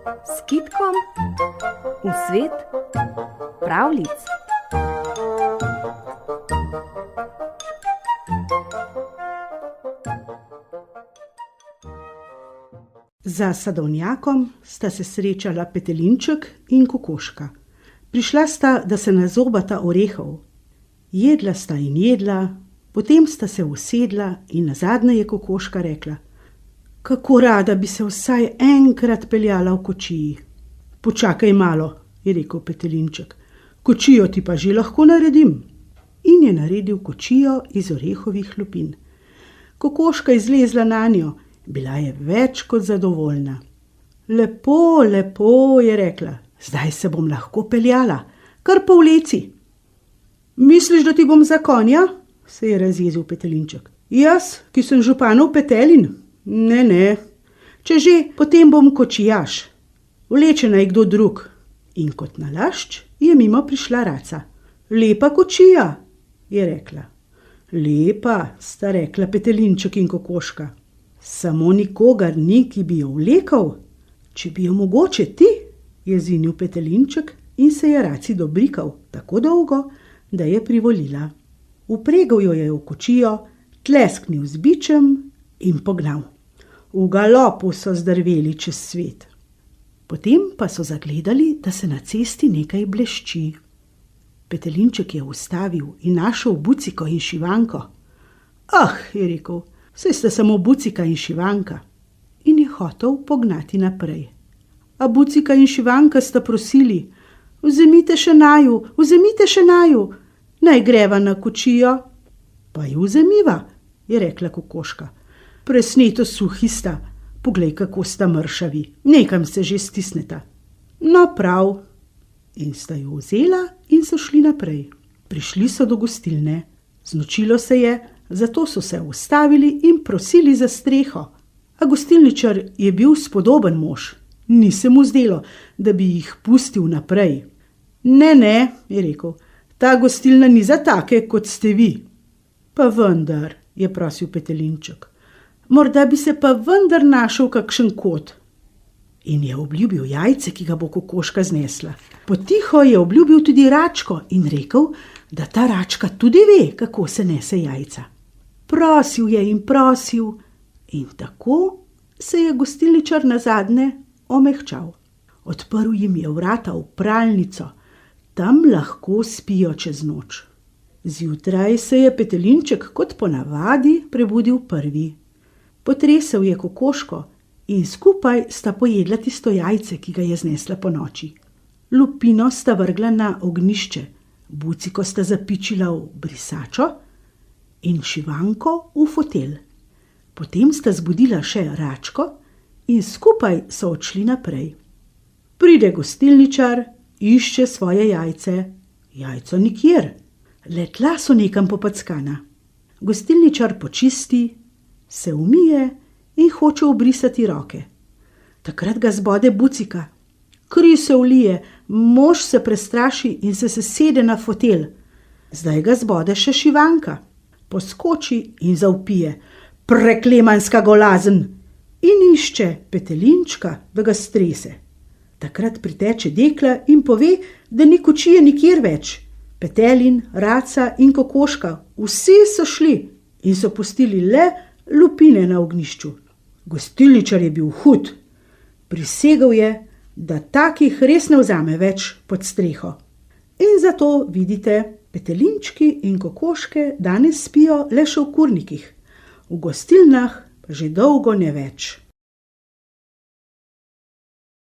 s Kitkom v svet pravljic. Za sadovnjakom sta se srečala Petelinček in Kokoška. Prišla sta, da se nazobata orehov. Jedla sta in jedla, potem sta se usedla in nazadnje je Kokoška rekla: Kako rada bi se vsaj enkrat peljala v kočiji. Počakaj malo, je rekel Petelinček, kočijo ti pa že lahko naredim. In je naredil kočijo iz orehovih lupin. Kokoška izlezla nanjo, bila je več kot zadovoljna. Lepo, lepo, je rekla, zdaj se bom lahko peljala, kar povleci. Misliš, da ti bom za konja? Se je razjezil Petelinček. Jaz, ki sem županov petelin? Ne, če že, potem bom kočijaš. Vleče naj kdo drug. In kot nalašč je mimo prišla raca. Lepa kočija, je rekla. Lepa, sta rekla Petelinček in Kokoška. Samo nikogar ni, ki bi jo vlekal. Če bi jo mogoče ti, je zinil Petelinček in se je raci dobrikal tako dolgo, da je privolila. Vpregal jo je v kočijo, tlesknil z bičem in pognal. V galopu so zdrveli čez svet. Potem pa so zagledali, da se na cesti nekaj blešči. Petelinček je ustavil in našel Buciko in Šivanko. Ah, je rekel, saj sta samo Bucika in Šivanka. In je hotel pognati naprej. A Bucika in Šivanka sta prosili: Vzemite še naju, naj greva na kočijo. Pa ju vzemiva, je rekla Kokoška. Presneto suhi sta, poglej, kako sta mršavi, nekam se že stisneta. No prav. In sta ju vzela in so šli naprej. Prišli so do gostilne. Znočilo se je, zato so se ustavili in prosili za streho. A gostilničar je bil spodoben mož. Ni se mu zdelo, da bi jih pustil naprej. Ne, je rekel, ta gostilna ni za take, kot ste vi. Pa vendar, je prosil Petelinček, morda bi se pa vendar našel kakšen kot. In je obljubil jajce, ki ga bo Kokoška znesla. Potiho je obljubil tudi račko in rekel, da ta račka tudi ve, kako se nese jajca. Prosil je in tako se je gostilničar nazadnje omehčal. Odprl jim je vrata v pralnico, tam lahko spijo čez noč. Zjutraj se je Petelinček kot ponavadi prebudil prvi. Potresel je Kokoško in skupaj sta pojedla tisto jajce, ki ga je znesla ponoči. Lupino sta vrgla na ognjišče, Buciko sta zapičila v brisačo in Šivanko v fotelj. Potem sta zbudila še račko in skupaj so odšli naprej. Pride gostilničar, išče svoje jajce. Jajco nikjer, le tla so nekam popackana. Gostilničar počisti, se umije in hoče obrisati roke. Takrat ga zbode Bucika. Kri se vlije, mož se prestraši in se sede na fotelj. Zdaj ga zbode še Šivanka. Poskoči in zavpije: Preklemanska golazen! In išče Petelinčka, da ga strese. Takrat priteče dekla in pove, da ni kočije nikjer več. Petelin, raca in Kokoška, vsi so šli in so pustili le lupine na ognjišču. Gostilničar je bil hud. Prisegel je, da takih res ne vzame več pod streho. In zato, vidite, Petelinčki in Kokoške danes spijo le še v kurnikih. V gostilnah pa že dolgo ne več.